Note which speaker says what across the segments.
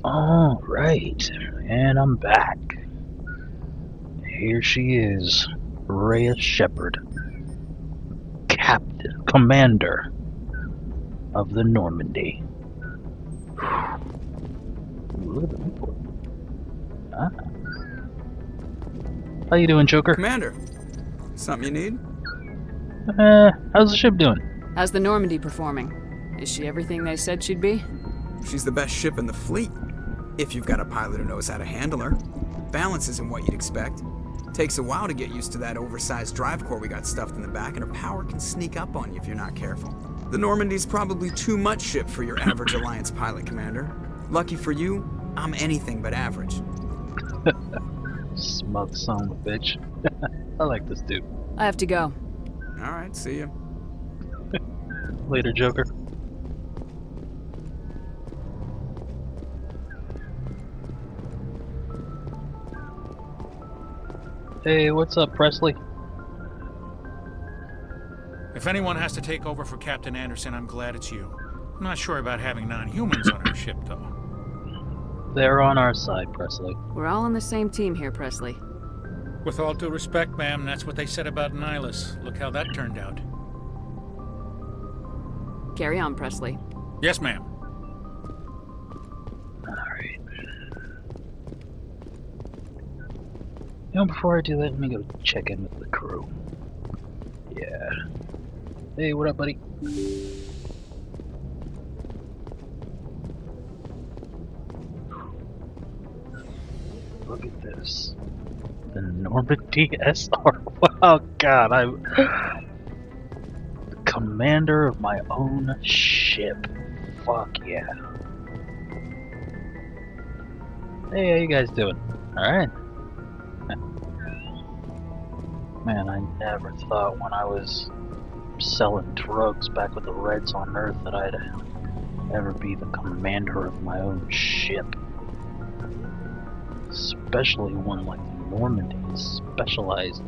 Speaker 1: All right, and I'm back. Here she is, Rhea Shepard, Captain, Commander of the Normandy. Look at the people. Ah. How you doing, Joker?
Speaker 2: Commander, something you need?
Speaker 1: How's the ship doing?
Speaker 3: How's the Normandy performing? Is she everything they said she'd be?
Speaker 2: She's the best ship in the fleet. If you've got a pilot who knows how to handle her. Balance isn't what you'd expect. Takes a while to get used to that oversized drive core we got stuffed in the back, and her power can sneak up on you if you're not careful. The Normandy's probably too much ship for your average Alliance pilot, Commander. Lucky for you, I'm anything but average.
Speaker 1: Smug son of a bitch. I like this dude.
Speaker 3: I have to go.
Speaker 2: Alright, see ya.
Speaker 1: Later, Joker. Hey, what's up, Presley?
Speaker 4: If anyone has to take over for Captain Anderson, I'm glad it's you. I'm not sure about having non-humans on our ship, though.
Speaker 1: They're on our side, Presley.
Speaker 3: We're all on the same team here, Presley.
Speaker 4: With all due respect, ma'am, that's what they said about Nihilus. Look how that turned out.
Speaker 3: Carry on, Presley.
Speaker 4: Yes, ma'am.
Speaker 1: Alright. Before I do that, let me go check in with the crew. Yeah. Hey, what up, buddy? Look at this. The Normandy SR. Wow, God, I'm the commander of my own ship. Fuck yeah. Hey, how you guys doing? Alright. Man, I never thought when I was selling drugs back with the Reds on Earth that I'd ever be the commander of my own ship. Especially one like the Normandy, specialized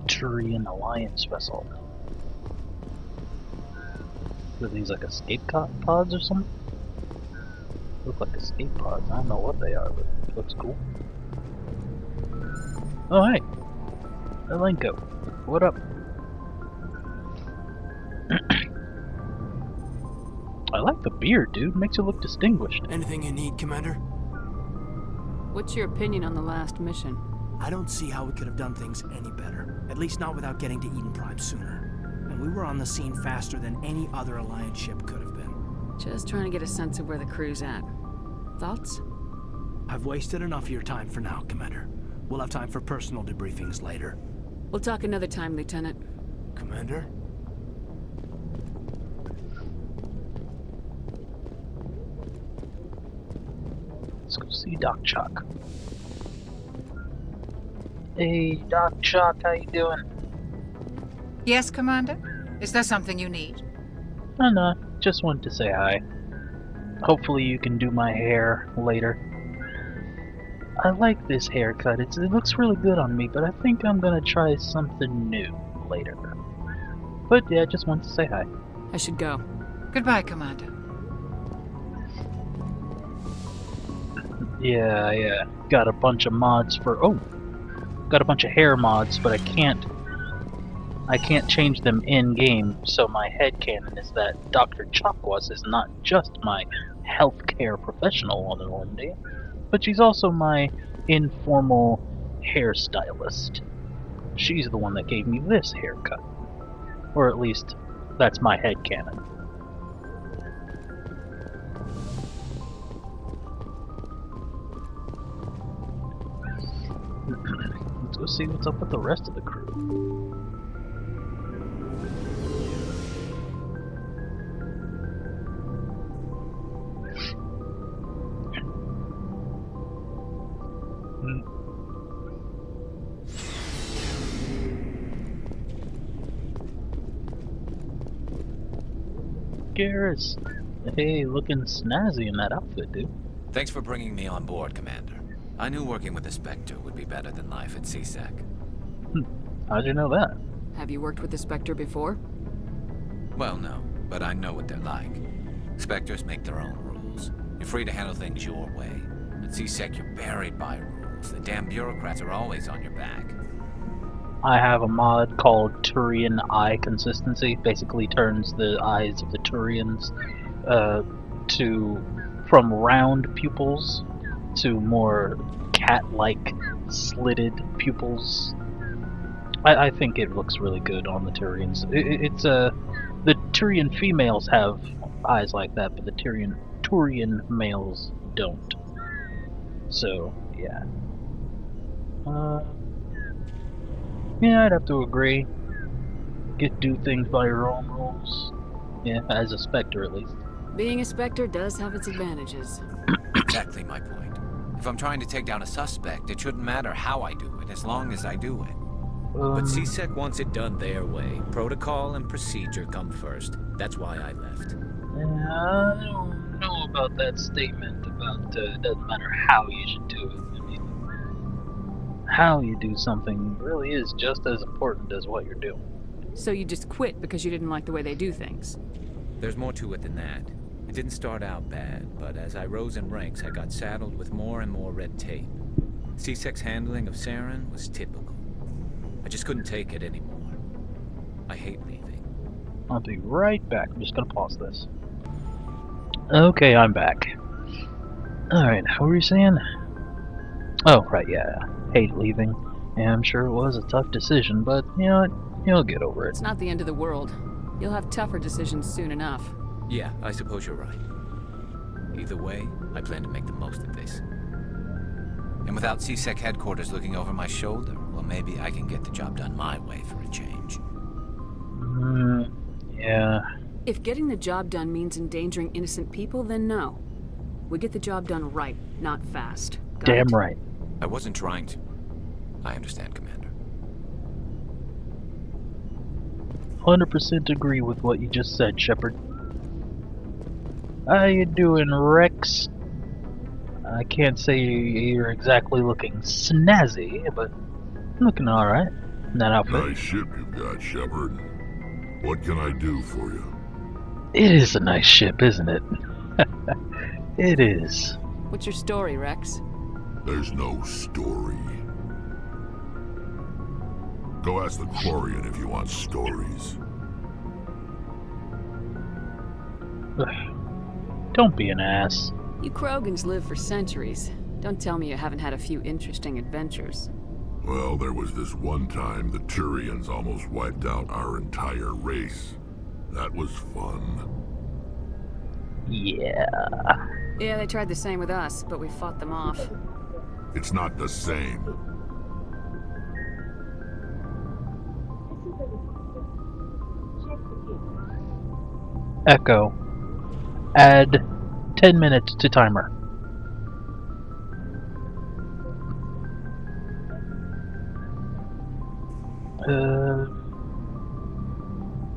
Speaker 1: Turian Alliance vessel. Are these like escape pods or something? Look like escape pods. I don't know what they are, but it looks cool. Oh hey, Elenko, what up? I like the beard, dude. Makes you look distinguished.
Speaker 5: Anything you need, Commander?
Speaker 3: What's your opinion on the last mission?
Speaker 5: I don't see how we could have done things any better. At least not without getting to Eden Prime sooner. And we were on the scene faster than any other Alliance ship could have been.
Speaker 3: Just trying to get a sense of where the crew's at. Thoughts?
Speaker 5: I've wasted enough of your time for now, Commander. We'll have time for personal debriefings later.
Speaker 3: We'll talk another time, Lieutenant.
Speaker 5: Commander?
Speaker 1: Let's go see Doc Chuck. Hey, Doc Chuck, how you doing?
Speaker 6: Yes, Commander? Is there something you need?
Speaker 1: Oh, no, just wanted to say hi. Hopefully you can do my hair later. I like this haircut. It looks really good on me, but I think I'm gonna try something new later. But yeah, just wanted to say hi.
Speaker 3: I should go.
Speaker 6: Goodbye, Commander.
Speaker 1: Yeah, I got a bunch of mods for got a bunch of hair mods, but I can't change them in game, so my headcanon is that Dr. Chakwas is not just my healthcare professional on the Normandy, but she's also my informal hairstylist. She's the one that gave me this haircut. Or at least, that's my headcanon. Let's go see what's up with the rest of the crew. Garrus, hey, looking snazzy in that outfit, dude.
Speaker 7: Thanks for bringing me on board, Commander. I knew working with the Spectre would be better than life at CSEC.
Speaker 1: How'd you know that?
Speaker 3: Have you worked with the Spectre before?
Speaker 7: Well, no, but I know what they're like. Spectres make their own rules. If free to handle things your way. At C-Sec, you're buried by rules. The damn bureaucrats are always on your back.
Speaker 1: I have a mod called Turian Eye Consistency. Basically turns the eyes of the Turians from round pupils to more cat-like slitted pupils. I think it looks really good on the Turians. The Turian females have eyes like that, but the Turian males don't. So yeah. Yeah, I'd have to agree. Do things by your own rules. Yeah, as a Spectre at least.
Speaker 3: Being a Spectre does have its advantages.
Speaker 7: Exactly my point. If I'm trying to take down a suspect, it shouldn't matter how I do it, as long as I do it.
Speaker 8: But C-Sec wants it done their way. Protocol and procedure come first. That's why I left.
Speaker 1: I don't know about that statement about it doesn't matter how you should do it. I mean, how you do something really is just as important as what you're doing.
Speaker 3: So you just quit because you didn't like the way they do things?
Speaker 8: There's more to it than that. It didn't start out bad, but as I rose in ranks, I got saddled with more and more red tape. C-Sec's handling of Saren was typical. I just couldn't take it anymore. I hate leaving.
Speaker 1: I'll be right back. I'm just gonna pause this. Okay, I'm back. Alright, what were you saying? Oh, right, yeah. Hate leaving. Yeah, I'm sure it was a tough decision, but you know what? You'll get over it.
Speaker 3: It's not the end of the world. You'll have tougher decisions soon enough.
Speaker 8: Yeah, I suppose you're right. Either way, I plan to make the most of this.
Speaker 7: And without C-Sec headquarters looking over my shoulder, well, maybe I can get the job done my way for a change.
Speaker 1: Yeah.
Speaker 3: If getting the job done means endangering innocent people, then no. We get the job done right, not fast. Got
Speaker 1: Damn
Speaker 3: it?
Speaker 1: right.
Speaker 7: I wasn't trying to. I understand, Commander.
Speaker 1: 100% agree with what you just said, Shepard. How you doing, Rex? I can't say you're exactly looking snazzy, but looking alright in that outfit.
Speaker 9: Nice ship you've got, Shepard. What can I do for you?
Speaker 1: It is a nice ship, isn't it? It is.
Speaker 3: What's your story, Rex?
Speaker 9: There's no story. Go ask the Quarian if you want stories.
Speaker 1: Don't be an ass.
Speaker 3: You Krogans live for centuries. Don't tell me you haven't had a few interesting adventures.
Speaker 9: Well, there was this one time the Turians almost wiped out our entire race. That was fun.
Speaker 1: Yeah.
Speaker 3: Yeah, they tried the same with us, but we fought them off.
Speaker 9: It's not the same.
Speaker 1: Echo. Add 10 minutes to timer.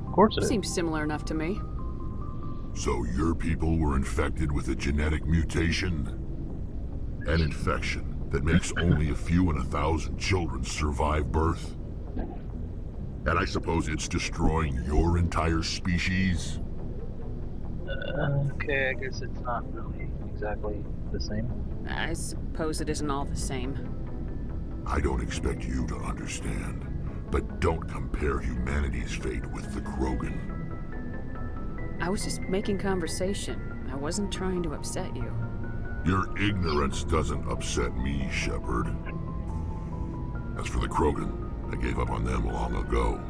Speaker 1: Of course it is.
Speaker 3: Seems similar enough to me.
Speaker 9: So your people were infected with a genetic mutation? An infection that makes only a few in 1,000 children survive birth? And I suppose it's destroying your entire species?
Speaker 1: Okay, I guess it's not really exactly the same.
Speaker 3: I suppose it isn't all the same.
Speaker 9: I don't expect you to understand, but don't compare humanity's fate with the Krogan.
Speaker 3: I was just making conversation. I wasn't trying to upset you.
Speaker 9: Your ignorance doesn't upset me, Shepard. As for the Krogan, I gave up on them long ago.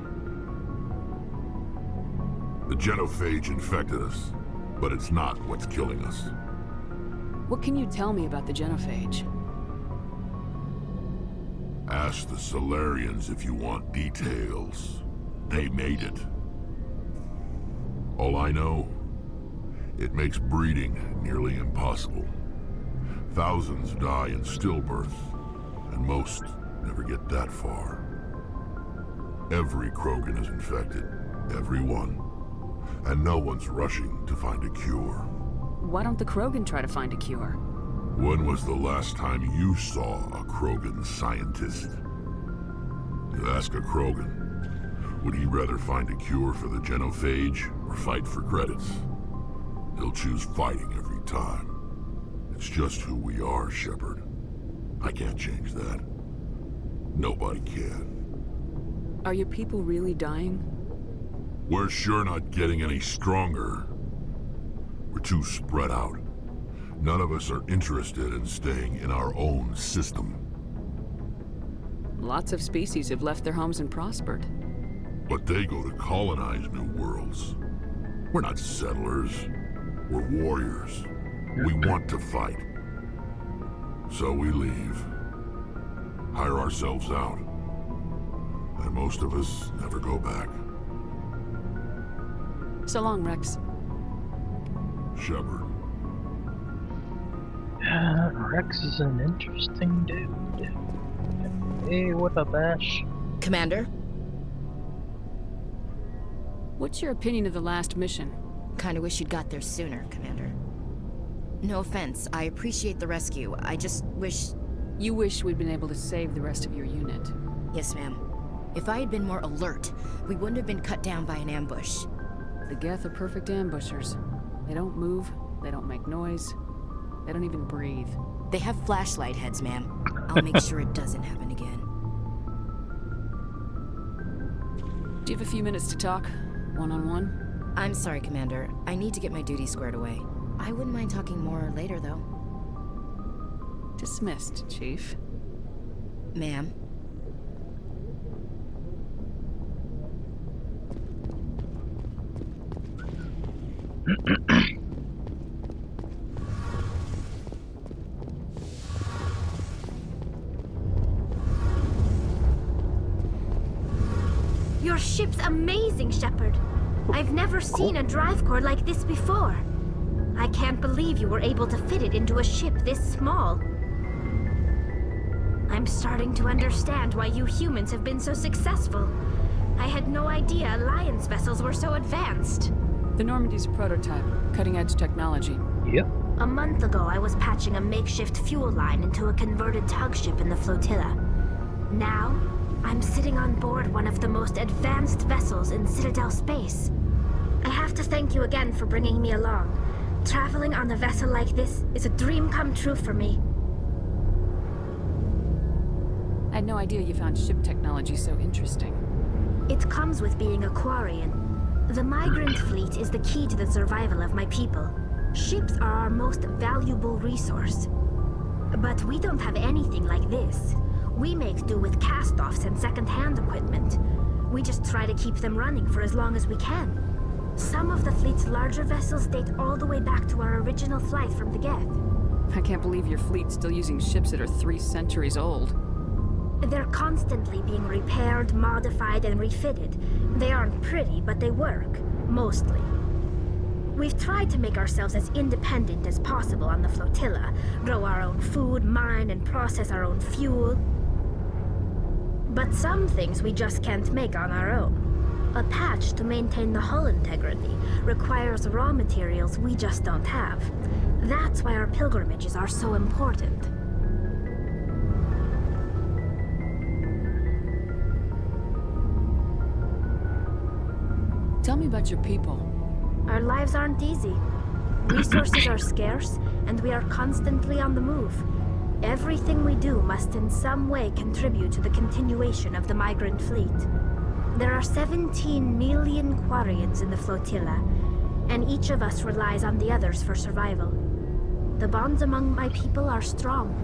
Speaker 9: The genophage infected us, but it's not what's killing us.
Speaker 3: What can you tell me about the genophage?
Speaker 9: Ask the Solarians if you want details. They made it. All I know, it makes breeding nearly impossible. Thousands die in stillbirth, and most never get that far. Every Krogan is infected, every one, and no one's rushing to find a cure.
Speaker 3: Why don't the Krogan try to find a cure?
Speaker 9: When was the last time you saw a Krogan scientist? You ask a Krogan, would he rather find a cure for the genophage or fight for credits? He'll choose fighting every time. It's just who we are, Shepard. I can't change that. Nobody can.
Speaker 3: Are your people really dying?
Speaker 9: We're sure not getting any stronger. We're too spread out. None of us are interested in staying in our own system.
Speaker 3: Lots of species have left their homes and prospered.
Speaker 9: But they go to colonize new worlds. We're not settlers. We're warriors. We want to fight. So we leave. Hire ourselves out. And most of us never go back.
Speaker 3: So long, Rex.
Speaker 9: Shepard.
Speaker 1: Rex is an interesting dude. Hey, what up, Ash?
Speaker 10: Commander?
Speaker 3: What's your opinion of the last mission?
Speaker 10: Kinda wish you'd got there sooner, Commander. No offense, I appreciate the rescue. I just wish...
Speaker 3: You wish we'd been able to save the rest of your unit.
Speaker 10: Yes, ma'am. If I had been more alert, we wouldn't have been cut down by an ambush.
Speaker 3: The Geth are perfect ambushers. They don't move, they don't make noise, they don't even breathe.
Speaker 10: They have flashlight heads, ma'am. I'll make sure it doesn't happen again.
Speaker 3: Do you have a few minutes to talk? One-on-one?
Speaker 10: I'm sorry, Commander. I need to get my duty squared away. I wouldn't mind talking more later, though.
Speaker 3: Dismissed, Chief.
Speaker 10: Ma'am?
Speaker 11: Your ship's amazing, Shepard. I've never seen a drive core like this before. I can't believe you were able to fit it into a ship this small. I'm starting to understand why you humans have been so successful. I had no idea Alliance vessels were so advanced.
Speaker 3: The Normandy's a prototype, cutting-edge technology.
Speaker 1: Yep.
Speaker 11: A month ago, I was patching a makeshift fuel line into a converted tug ship in the flotilla. Now, I'm sitting on board one of the most advanced vessels in Citadel space. I have to thank you again for bringing me along. Traveling on a vessel like this is a dream come true for me.
Speaker 3: I had no idea you found ship technology so interesting.
Speaker 11: It comes with being a Quarian. The migrant fleet is the key to the survival of my people. Ships are our most valuable resource. But we don't have anything like this. We make do with cast-offs and second-hand equipment. We just try to keep them running for as long as we can. Some of the fleet's larger vessels date all the way back to our original flight from the Geth.
Speaker 3: I can't believe your fleet's still using ships that are 3 centuries old.
Speaker 11: They're constantly being repaired, modified, and refitted. They aren't pretty, but they work. Mostly. We've tried to make ourselves as independent as possible on the flotilla. Grow our own food, mine, and process our own fuel. But some things we just can't make on our own. A patch to maintain the hull integrity requires raw materials we just don't have. That's why our pilgrimages are so important.
Speaker 3: Tell me about your people.
Speaker 11: Our lives aren't easy. Resources are scarce, and we are constantly on the move. Everything we do must in some way contribute to the continuation of the migrant fleet. There are 17 million Quarians in the flotilla, and each of us relies on the others for survival. The bonds among my people are strong.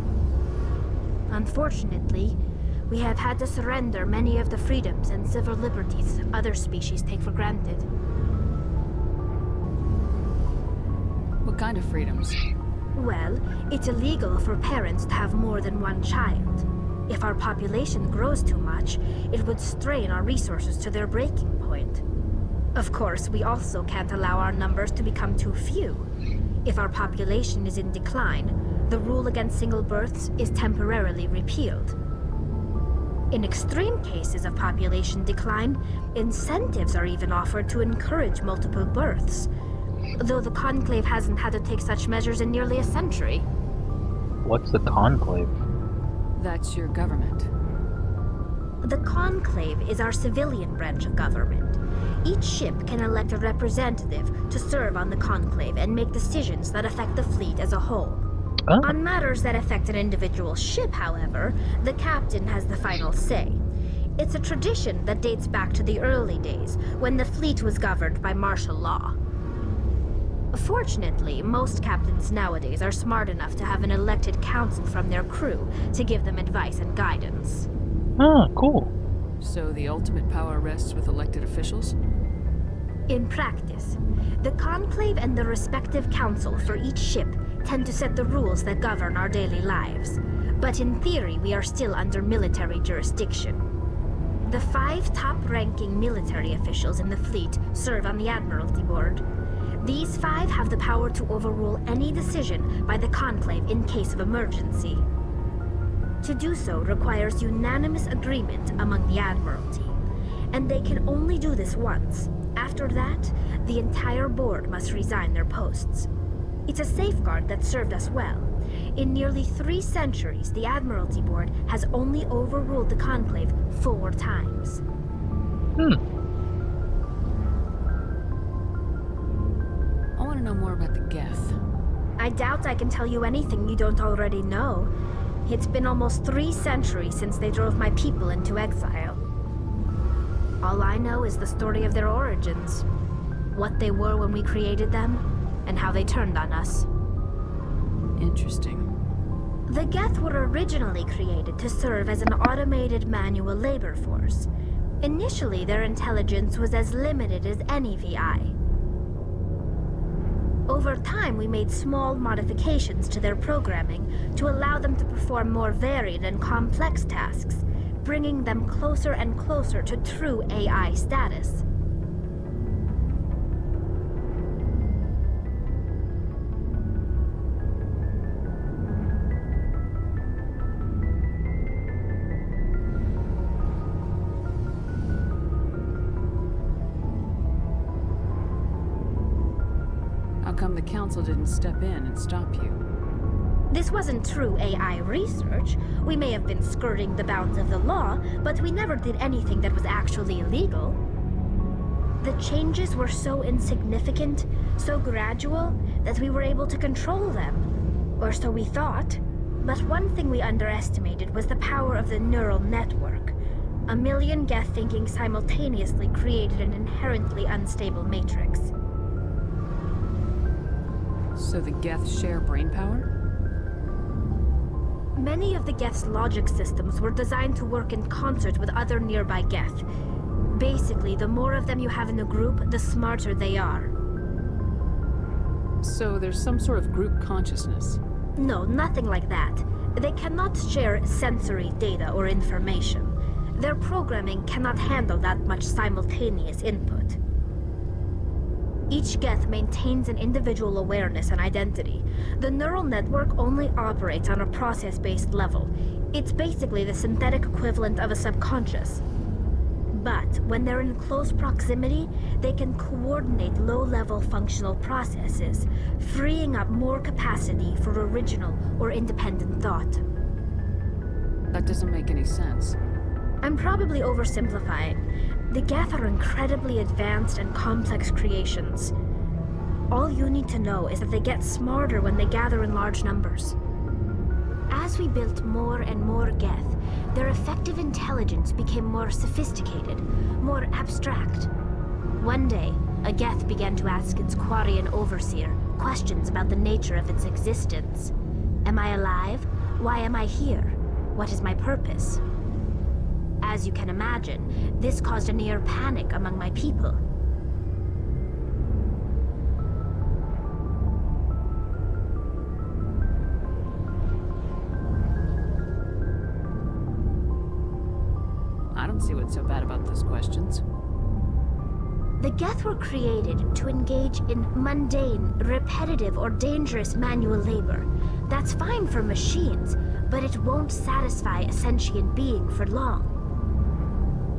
Speaker 11: Unfortunately, we have had to surrender many of the freedoms and civil liberties other species take for granted.
Speaker 3: What kind of freedoms?
Speaker 11: Well, it's illegal for parents to have more than one child. If our population grows too much, it would strain our resources to their breaking point. Of course, we also can't allow our numbers to become too few. If our population is in decline, the rule against single births is temporarily repealed. In extreme cases of population decline, incentives are even offered to encourage multiple births, though the Conclave hasn't had to take such measures in nearly a century.
Speaker 1: What's the Conclave?
Speaker 3: That's your government.
Speaker 11: The Conclave is our civilian branch of government. Each ship can elect a representative to serve on the Conclave and make decisions that affect the fleet as a whole.
Speaker 1: Oh.
Speaker 11: On matters that affect an individual ship, however, the captain has the final say. It's a tradition that dates back to the early days, when the fleet was governed by martial law. Fortunately, most captains nowadays are smart enough to have an elected council from their crew to give them advice and guidance.
Speaker 1: Ah, cool.
Speaker 3: So the ultimate power rests with elected officials?
Speaker 11: In practice, the Conclave and the respective council for each ship tend to set the rules that govern our daily lives. But in theory, we are still under military jurisdiction. The 5 top-ranking military officials in the fleet serve on the Admiralty Board. These 5 have the power to overrule any decision by the Conclave in case of emergency. To do so requires unanimous agreement among the Admiralty, and they can only do this once. After that, the entire board must resign their posts. It's a safeguard that served us well. In nearly 3 centuries, the Admiralty Board has only overruled the Conclave 4 times.
Speaker 3: I want to know more about the Geth.
Speaker 11: I doubt I can tell you anything you don't already know. It's been almost 3 centuries since they drove my people into exile. All I know is the story of their origins, what they were when we created them, and how they turned on us.
Speaker 3: Interesting.
Speaker 11: The Geth were originally created to serve as an automated manual labor force. Initially, their intelligence was as limited as any VI. Over time, we made small modifications to their programming to allow them to perform more varied and complex tasks, bringing them closer and closer to true AI status.
Speaker 3: How come the council didn't step in and stop you?
Speaker 11: This wasn't true AI research. We may have been skirting the bounds of the law, but we never did anything that was actually illegal. The changes were so insignificant, so gradual, that we were able to control them. Or so we thought. But one thing we underestimated was the power of the neural network. A million Geth thinking simultaneously created an inherently unstable matrix.
Speaker 3: So the Geth share brainpower?
Speaker 11: Many of the Geth's logic systems were designed to work in concert with other nearby Geth. Basically, the more of them you have in the group, the smarter they are.
Speaker 3: So there's some sort of group consciousness?
Speaker 11: No, nothing like that. They cannot share sensory data or information. Their programming cannot handle that much simultaneous input. Each Geth maintains an individual awareness and identity. The neural network only operates on a process-based level. It's basically the synthetic equivalent of a subconscious. But when they're in close proximity, they can coordinate low-level functional processes, freeing up more capacity for original or independent thought.
Speaker 3: That doesn't make any sense.
Speaker 11: I'm probably oversimplifying. The Geth are incredibly advanced and complex creations. All you need to know is that they get smarter when they gather in large numbers. As we built more and more Geth, their effective intelligence became more sophisticated, more abstract. One day, a Geth began to ask its Quarian overseer questions about the nature of its existence. Am I alive? Why am I here? What is my purpose? As you can imagine, this caused a near panic among my people.
Speaker 3: I don't see what's so bad about those questions.
Speaker 11: The Geth were created to engage in mundane, repetitive, or dangerous manual labor. That's fine for machines, but it won't satisfy a sentient being for long.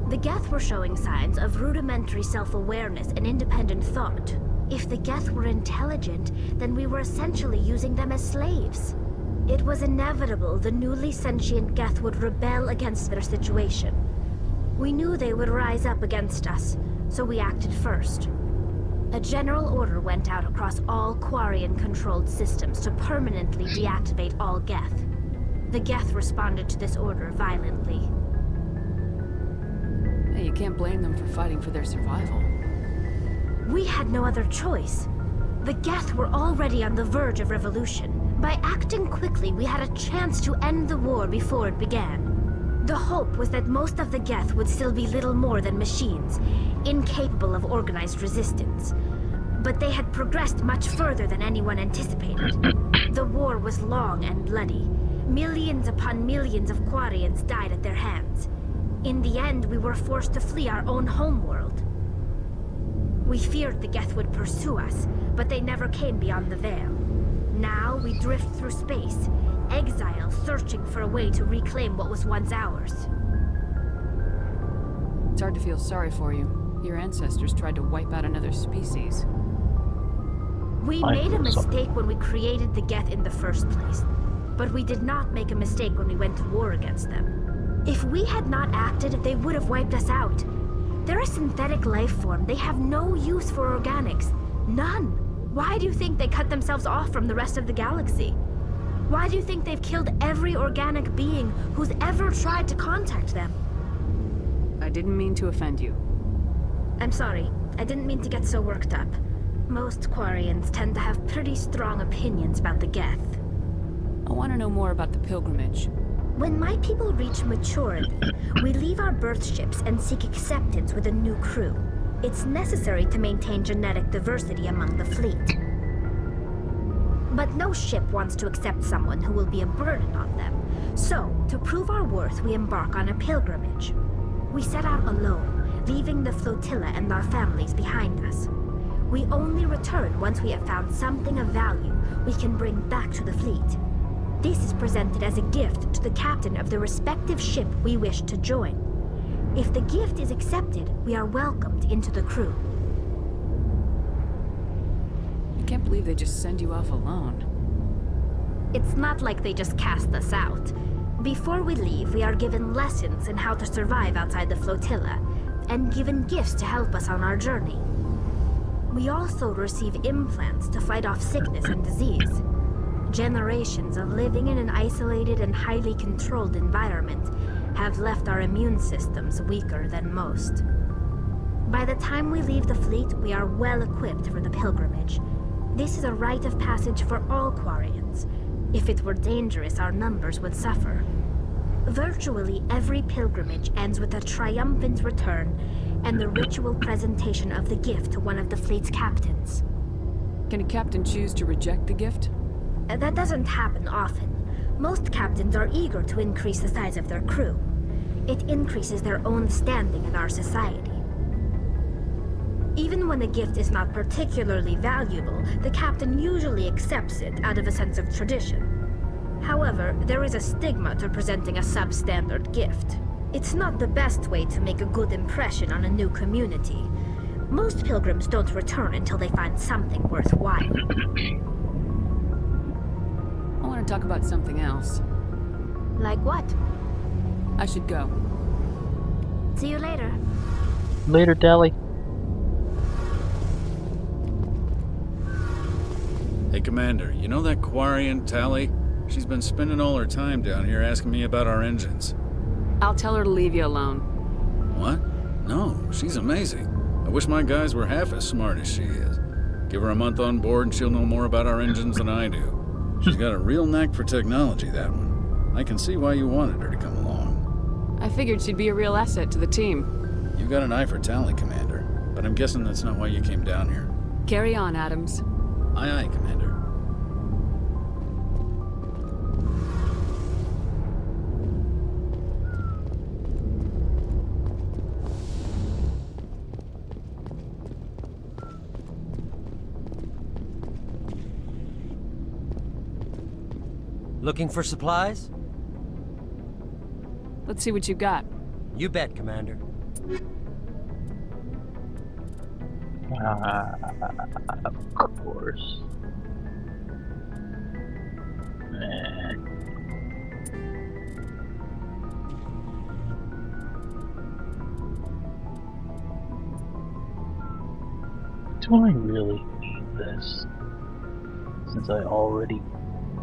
Speaker 11: The Geth were showing signs of rudimentary self-awareness and independent thought. If the Geth were intelligent, then we were essentially using them as slaves. It was inevitable the newly sentient Geth would rebel against their situation. We knew they would rise up against us, so we acted first. A general order went out across all Quarian-controlled systems to permanently deactivate all Geth. The Geth responded to this order violently.
Speaker 3: Hey, you can't blame them for fighting for their survival.
Speaker 11: We had no other choice. The Geth were already on the verge of revolution. By acting quickly, we had a chance to end the war before it began. The hope was that most of the Geth would still be little more than machines, incapable of organized resistance. But they had progressed much further than anyone anticipated. The war was long and bloody. Millions upon millions of Quarians died at their hands. In the end, we were forced to flee our own homeworld. We feared the Geth would pursue us, but they never came beyond the Veil. Now we drift through space, exile searching for a way to reclaim what was once ours.
Speaker 3: It's hard to feel sorry for you. Your ancestors tried to wipe out another species.
Speaker 11: We made a mistake when we created the Geth in the first place, but we did not make a mistake when we went to war against them. If we had not acted, they would have wiped us out. They're a synthetic life form. They have no use for organics. None. Why do you think they cut themselves off from the rest of the galaxy? Why do you think they've killed every organic being who's ever tried to contact them?
Speaker 3: I didn't mean to offend you.
Speaker 11: I'm sorry. I didn't mean to get so worked up. Most Quarians tend to have pretty strong opinions about the Geth.
Speaker 3: I want to know more about the pilgrimage.
Speaker 11: When my people reach maturity, we leave our birth ships and seek acceptance with a new crew. It's necessary to maintain genetic diversity among the fleet. But no ship wants to accept someone who will be a burden on them. So, to prove our worth, we embark on a pilgrimage. We set out alone, leaving the flotilla and our families behind us. We only return once we have found something of value we can bring back to the fleet. This is presented as a gift to the captain of the respective ship we wish to join. If the gift is accepted, we are welcomed into the crew.
Speaker 3: I can't believe they just send you off alone.
Speaker 11: It's not like they just cast us out. Before we leave, we are given lessons in how to survive outside the flotilla, and given gifts to help us on our journey. We also receive implants to fight off sickness and disease. Generations of living in an isolated and highly controlled environment have left our immune systems weaker than most. By the time we leave the fleet, we are well equipped for the pilgrimage. This is a rite of passage for all Quarians. If it were dangerous, our numbers would suffer. Virtually every pilgrimage ends with a triumphant return and the ritual presentation of the gift to one of the fleet's captains.
Speaker 3: Can a captain choose to reject the gift?
Speaker 11: That doesn't happen often. Most captains are eager to increase the size of their crew. It increases their own standing in our society. Even when a gift is not particularly valuable, the captain usually accepts it out of a sense of tradition. However, there is a stigma to presenting a substandard gift. It's not the best way to make a good impression on a new community. Most pilgrims don't return until they find something worthwhile.
Speaker 3: I want to talk about something else.
Speaker 11: Like what?
Speaker 3: I should go.
Speaker 11: See you later.
Speaker 1: Later, Dally.
Speaker 12: Hey, Commander, you know that Quarian, Tally? She's been spending all her time down here asking me about our engines.
Speaker 3: I'll tell her to leave you alone.
Speaker 12: What? No, she's amazing. I wish my guys were half as smart as she is. Give her a month on board and she'll know more about our engines than I do. She's got a real knack for technology, that one. I can see why you wanted her to come along.
Speaker 3: I figured she'd be a real asset to the team.
Speaker 12: You've got an eye for Tally, Commander. But I'm guessing that's not why you came down here.
Speaker 3: Carry on, Adams.
Speaker 12: Aye, aye, Commander.
Speaker 13: Looking for supplies?
Speaker 3: Let's see what you got.
Speaker 13: You bet, Commander.
Speaker 1: Of course. Do I really need this? Since I already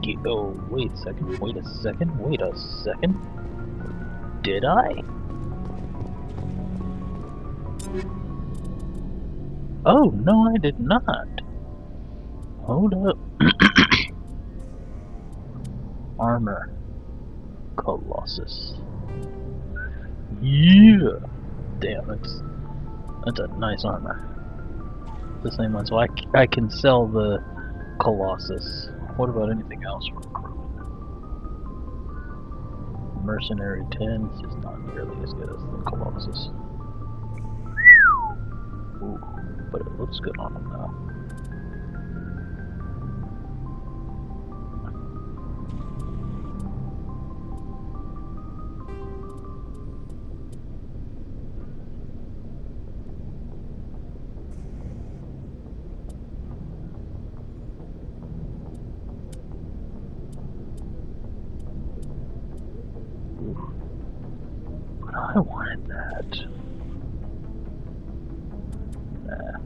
Speaker 1: get. Oh, wait a second. Wait a second. Wait a second. Did I? Oh, no, I did not. Hold up. Armor. Colossus. Yeah! Damn, that's a nice armor. The same one, so I can sell the Colossus. What about anything else for recruitment? Mercenary 10 is not nearly as good as the Colossus. Ooh, but it looks good on him now. I wanted that. Nah.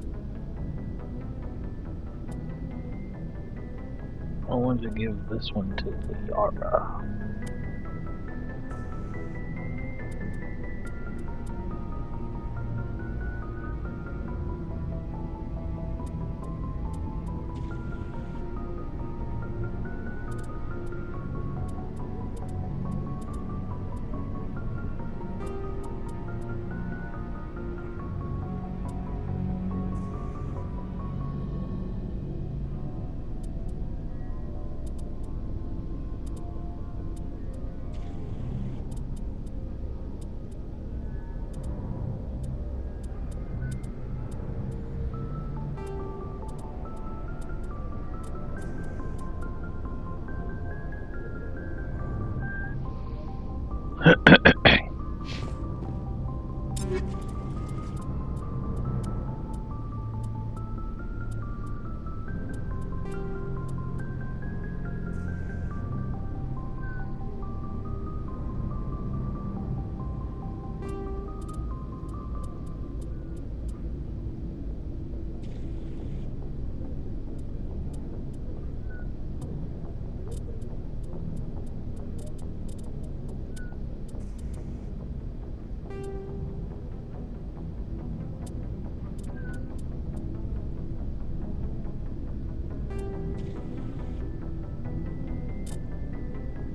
Speaker 1: I wanted to give this one to Liara.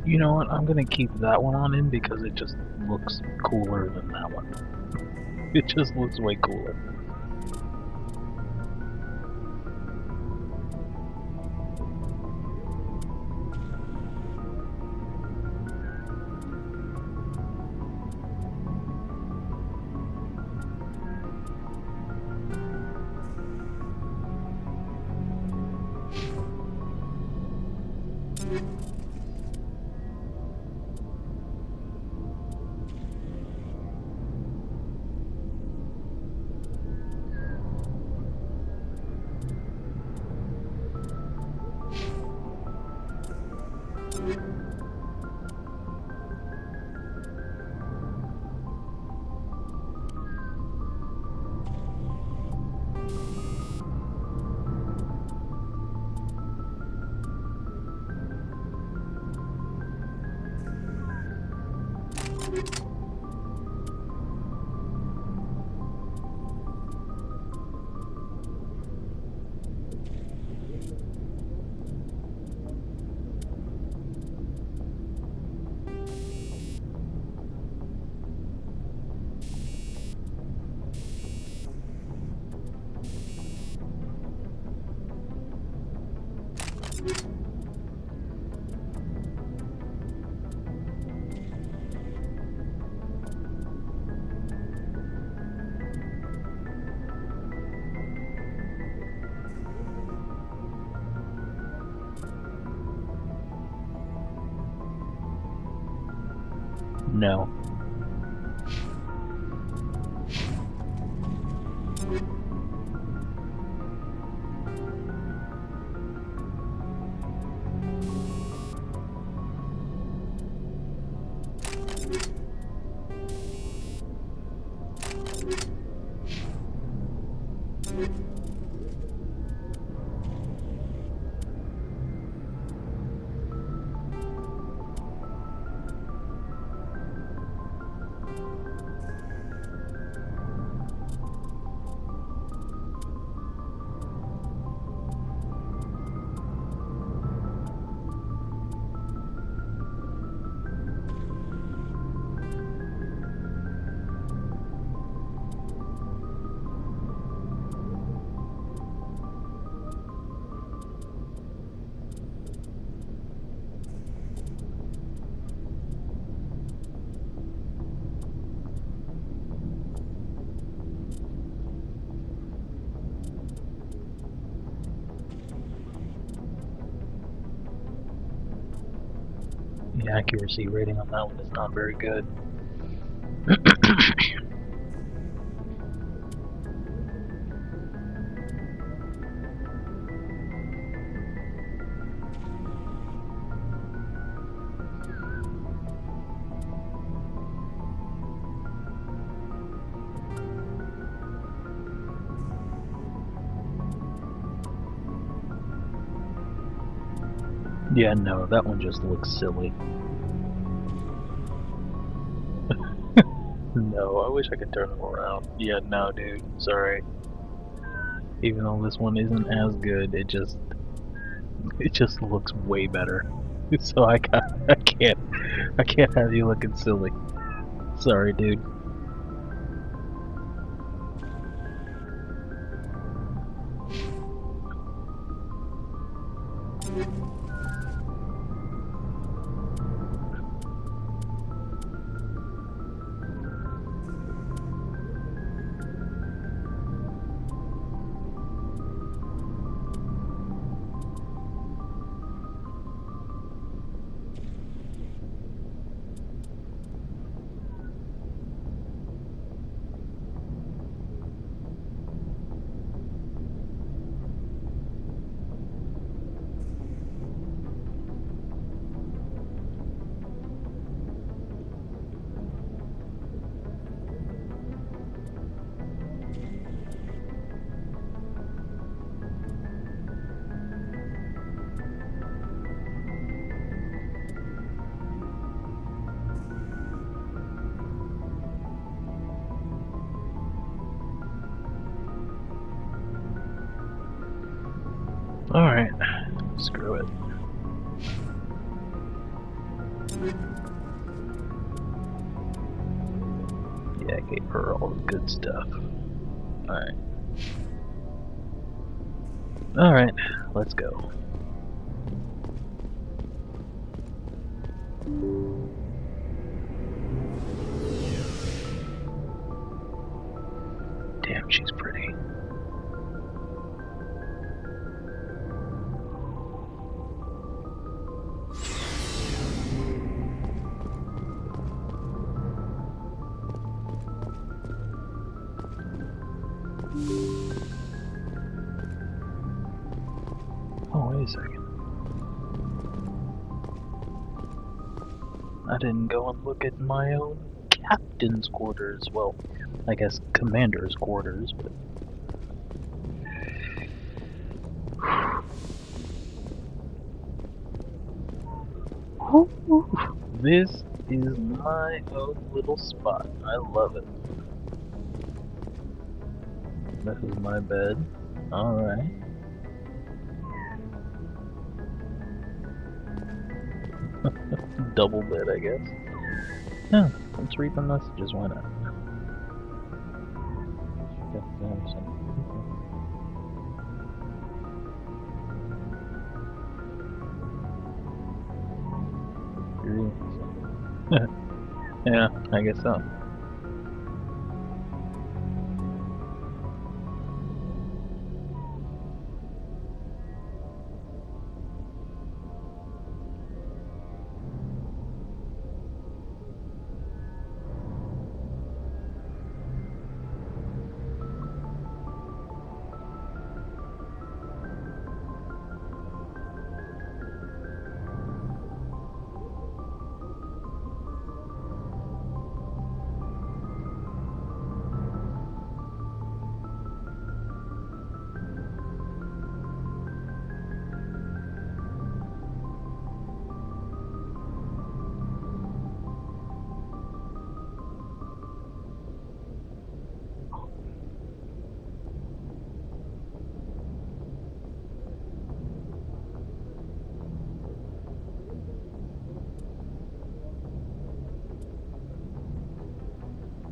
Speaker 1: You know what, I'm gonna keep that one on him because it just looks cooler than that one. It just looks way cooler. No. The accuracy rating on that one is not very good. Yeah, no, that one just looks silly. No, I wish I could turn them around. Yeah, no, dude, sorry. Even though this one isn't as good, it just looks way better. So I can't have you looking silly. Sorry, dude. Alright, screw it. Yeah, I gave her all the good stuff. Alright. Alright, let's go. Damn, she's pretty. Oh, wait a second. I didn't go and look at my own captain's quarters. Well, I guess commander's quarters, but... This is my own little spot. I love it. This is my bed. Alright. Double bed, I guess. Yeah, let's read the messages, why not? Yeah, I guess so.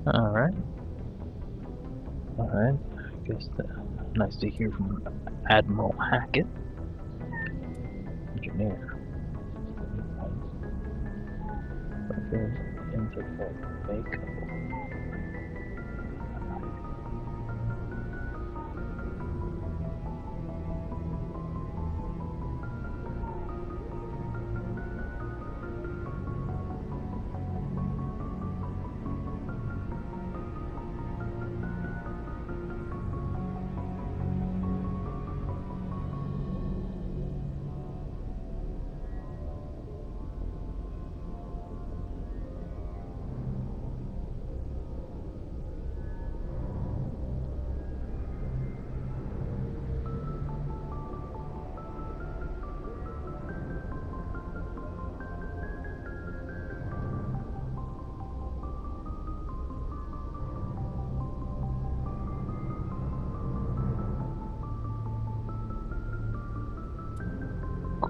Speaker 1: Alright. Alright. I guess nice to hear from Admiral Hackett. Engineer. There's Interpol Mako.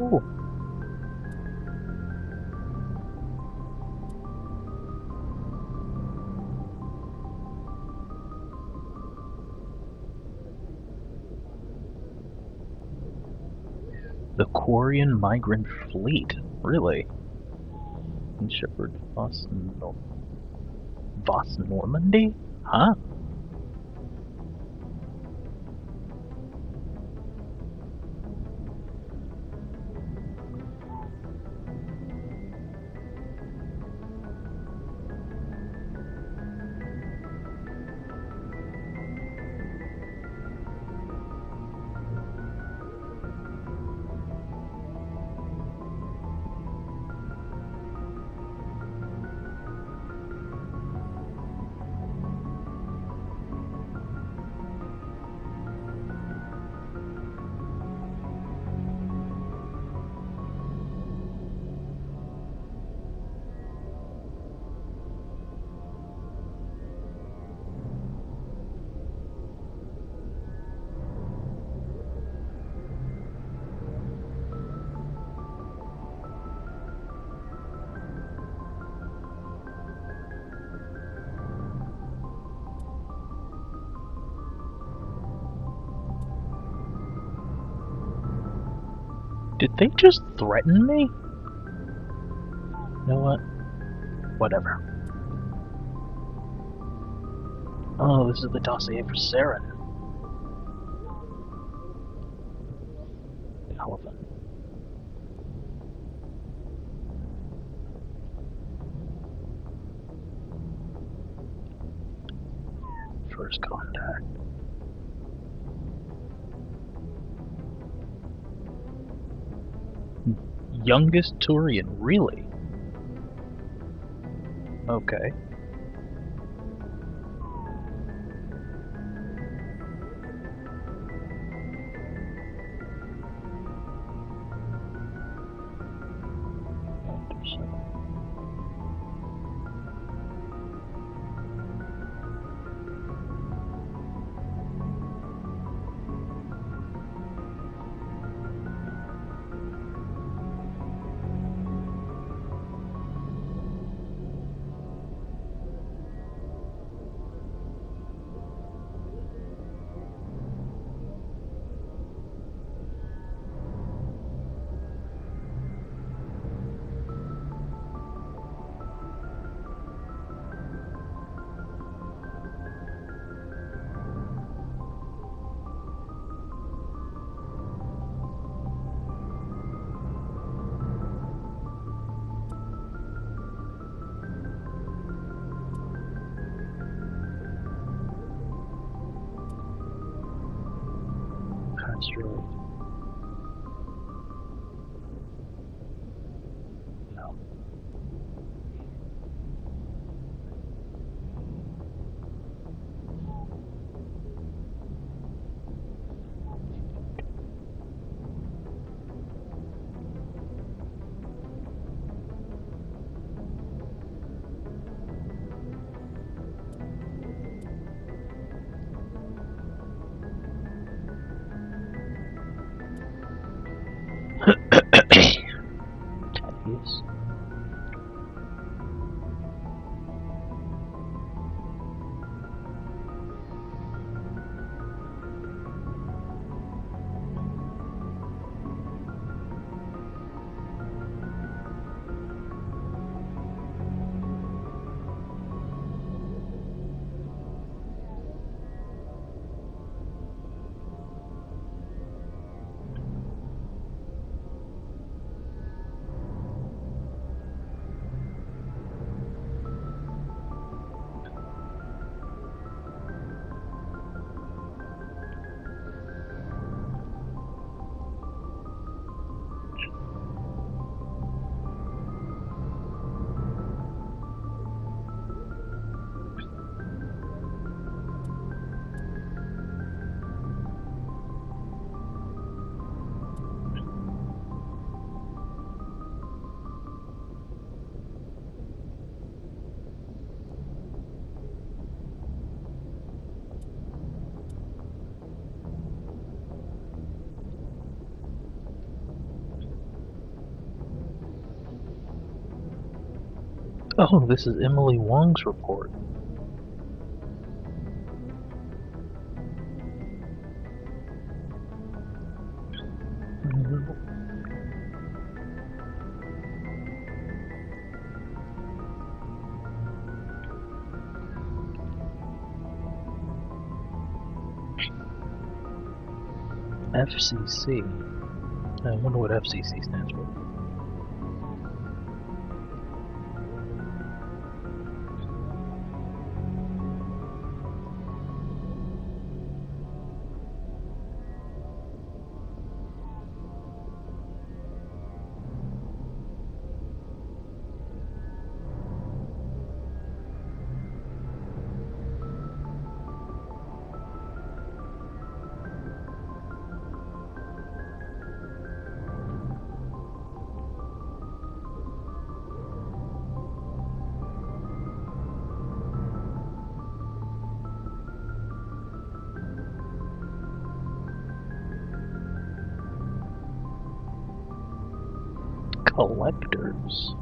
Speaker 1: Cool. The Quarian migrant fleet, really? In Shepard, Voss Normandy? Huh? Did they just threaten me? You know what? Whatever. Oh, this is the dossier for Saren. Elephant. First contact. Youngest Turian, really? Okay. Asteroid. No. Oh, this is Emily Wong's report. FCC. I wonder what FCC stands for. Collectors.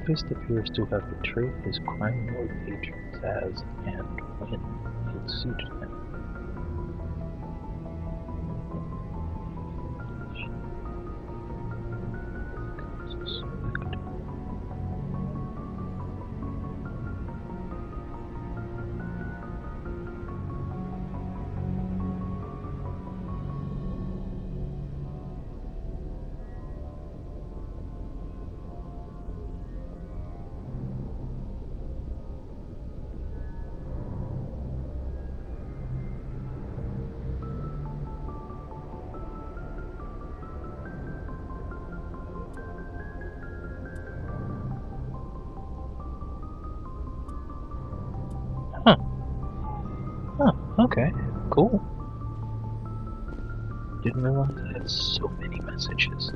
Speaker 1: Fist appears to have betrayed his crime lord patrons as and when it suited him. Okay, cool. Didn't realize I had so many messages.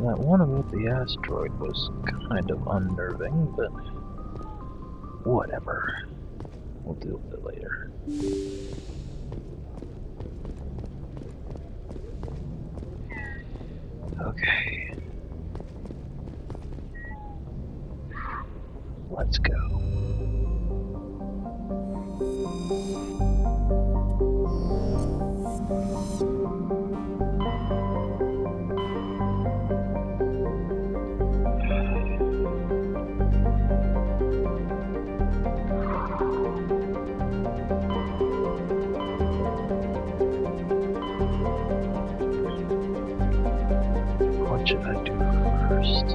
Speaker 1: That one about the asteroid was kind of unnerving, but whatever. We'll deal with it later. Okay. Let's go. What should I do first?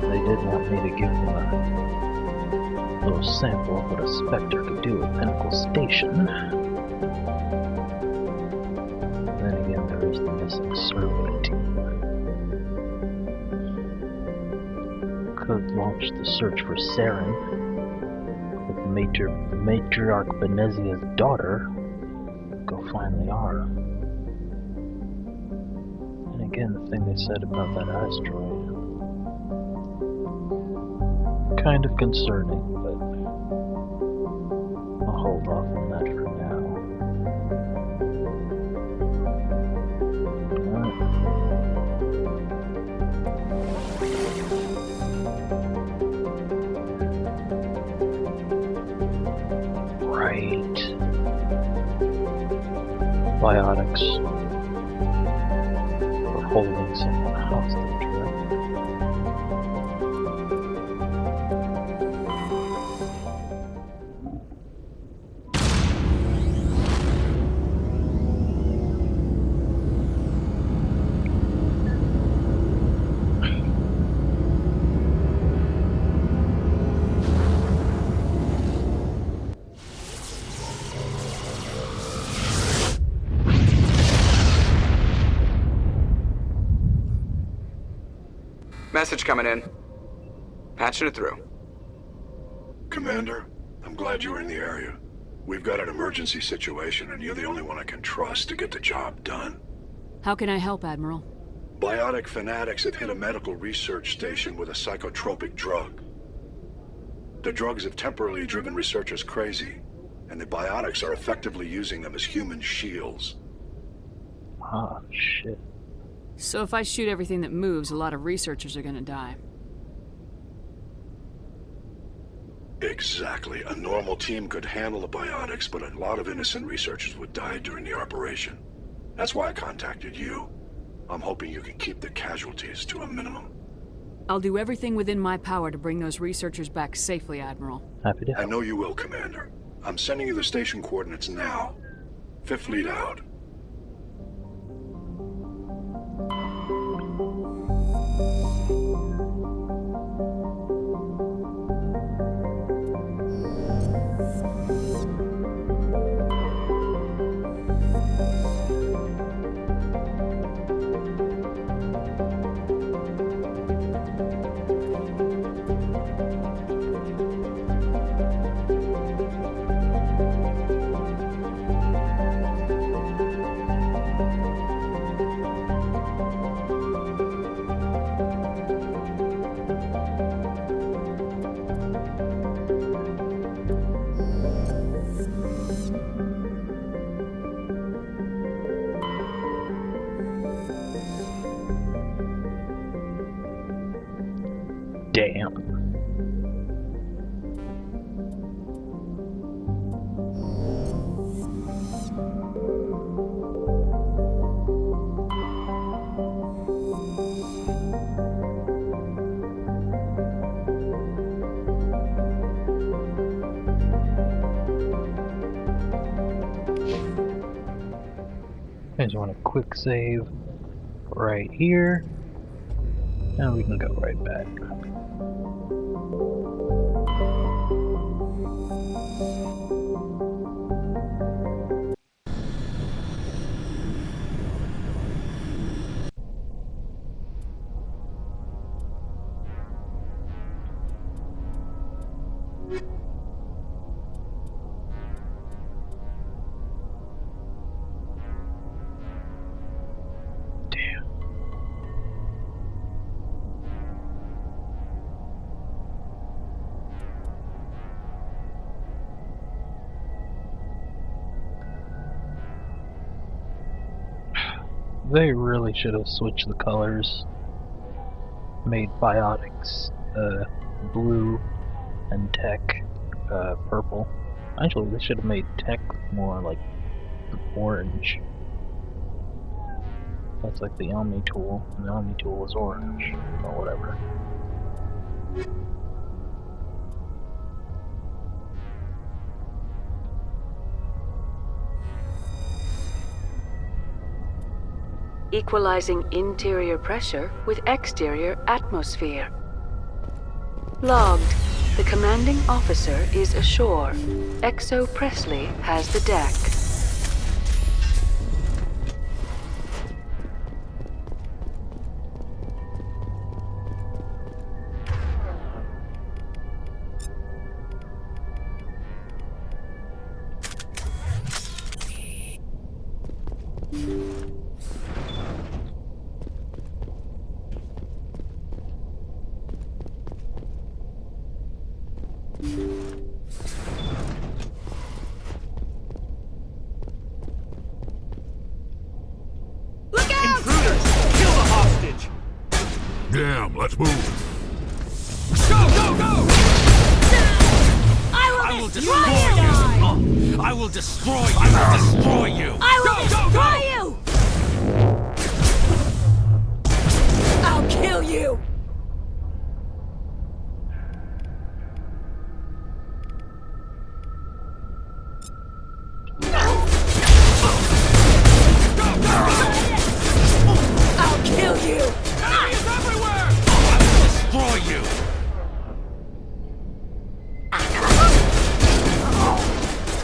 Speaker 1: They did want me to give them a little sample of what a Spectre could do at Pinnacle Station. Then again, there is the missing survey team. Could launch the search for Saren with Matriarch Benezia's daughter. Go find the R. And again, the thing they said about that asteroid. Kind of concerning, but I'll hold off on that for now. Right. Biotics. For holding someone hostage, right?
Speaker 2: Message coming in. Patching it through.
Speaker 14: Commander, I'm glad you're in the area. We've got an emergency situation, and you're the only one I can trust to get the job done.
Speaker 3: How can I help, Admiral?
Speaker 14: Biotic fanatics have hit a medical research station with a psychotropic drug. The drugs have temporarily driven researchers crazy, and the biotics are effectively using them as human shields.
Speaker 1: Ah, shit.
Speaker 3: So if I shoot everything that moves, a lot of researchers are gonna die.
Speaker 14: Exactly. A normal team could handle the biotics, but a lot of innocent researchers would die during the operation. That's why I contacted you. I'm hoping you can keep the casualties to a minimum.
Speaker 3: I'll do everything within my power to bring those researchers back safely, Admiral.
Speaker 1: Happy to help.
Speaker 14: I know you will, Commander. I'm sending you the station coordinates now. Fifth lead out.
Speaker 1: Damn. I just want a quick save right here, and we can go right back. They really should have switched the colors. Made biotics blue and tech purple. Actually, they should have made tech more like orange. That's like the Omni tool, and the Omni tool is orange, or whatever.
Speaker 3: Equalizing interior pressure with exterior atmosphere. Logged. The commanding officer is ashore. Exo Presley has the deck.
Speaker 9: Damn, let's move.
Speaker 15: Go, go, go!
Speaker 16: I will destroy you! I will destroy you! I will destroy you!
Speaker 15: I will destroy you! I'll kill you! I'll kill you!
Speaker 16: Enemies everywhere! I will destroy you!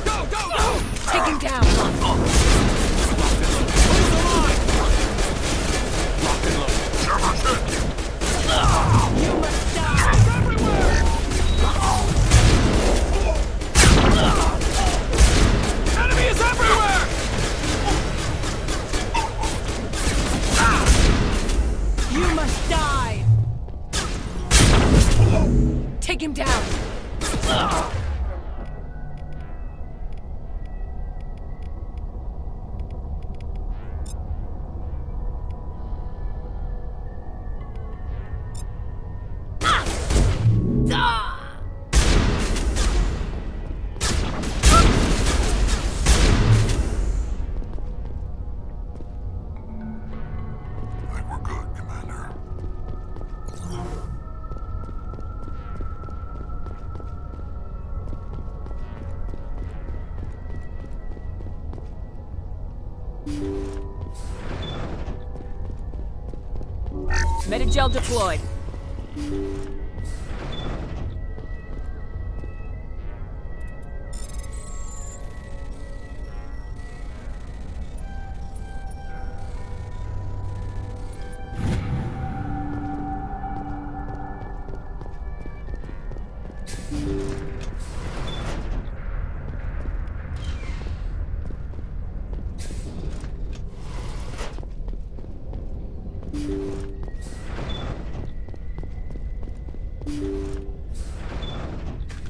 Speaker 15: Go, go, go! Take him down!
Speaker 16: Lock and load.
Speaker 15: Take him down! Metagel deployed.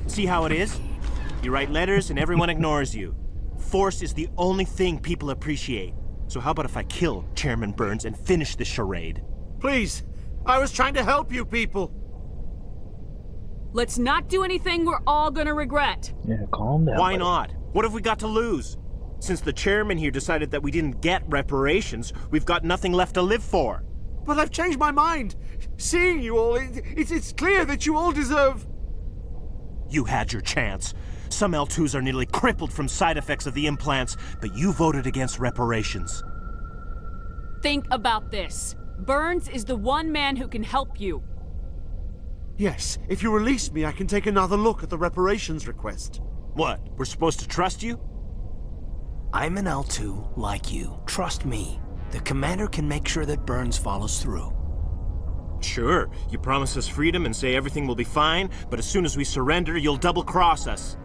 Speaker 17: See how it is? You write letters and everyone ignores you. Force is the only thing people appreciate. So how about if I kill Chairman Burns and finish this charade?
Speaker 18: Please, I was trying to help you people.
Speaker 15: Let's not do anything we're all gonna regret.
Speaker 1: Yeah, calm down.
Speaker 17: Why not? What have we got to lose? Since the chairman here decided that we didn't get reparations, we've got nothing left to live for.
Speaker 18: But I've changed my mind. Seeing you all, it's clear that you all deserve...
Speaker 17: You had your chance. Some L2s are nearly crippled from side effects of the implants, but you voted against reparations.
Speaker 15: Think about this. Burns is the one man who can help you.
Speaker 18: Yes, if you release me, I can take another look at the reparations request.
Speaker 17: What, we're supposed to trust you?
Speaker 5: I'm an L2 like you. Trust me. The commander can make sure that Burns follows through.
Speaker 17: Sure, you promise us freedom and say everything will be fine, but as soon as we surrender, you'll double-cross us.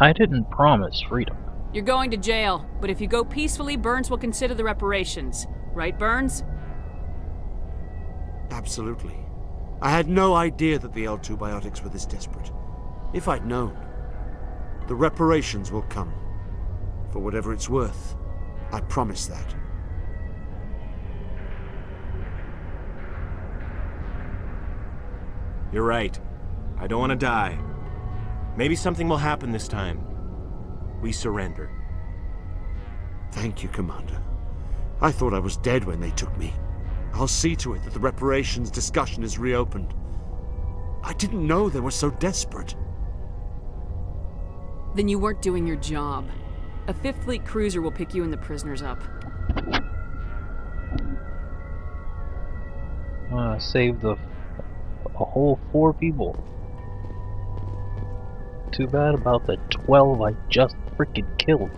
Speaker 1: I didn't promise freedom.
Speaker 15: You're going to jail, but if you go peacefully, Burns will consider the reparations. Right, Burns?
Speaker 18: Absolutely. I had no idea that the L2 biotics were this desperate. If I'd known, the reparations will come. For whatever it's worth, I promise that.
Speaker 17: You're right. I don't want to die. Maybe something will happen this time. We surrender.
Speaker 18: Thank you, Commander. I thought I was dead when they took me. I'll see to it that the reparations discussion is reopened. I didn't know they were so desperate.
Speaker 15: Then you weren't doing your job. A 5th Fleet cruiser will pick you and the prisoners up.
Speaker 1: Saved a whole 4 people. Too bad about the 12 I just freaking killed.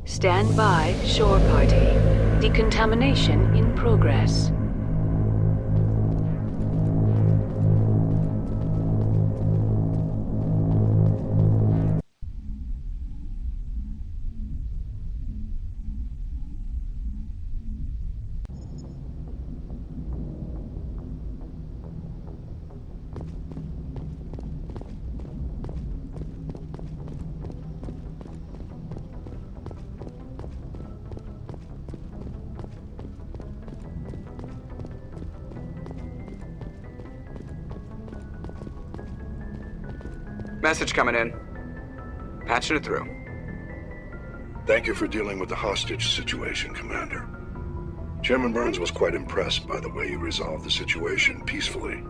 Speaker 3: Stand by, shore party. Decontamination in progress.
Speaker 2: Message coming in. Patching it through.
Speaker 14: Thank you for dealing with the hostage situation, Commander. Chairman Burns was quite impressed by the way you resolved the situation peacefully.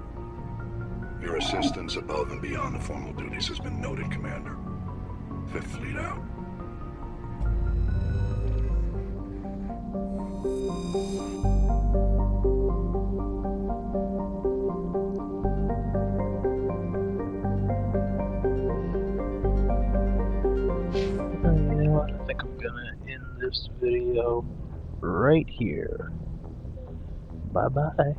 Speaker 14: Your assistance above and beyond the formal duties has been noted, Commander. Fifth Fleet out.
Speaker 1: You know what? I think I'm gonna end this video right here. Bye bye.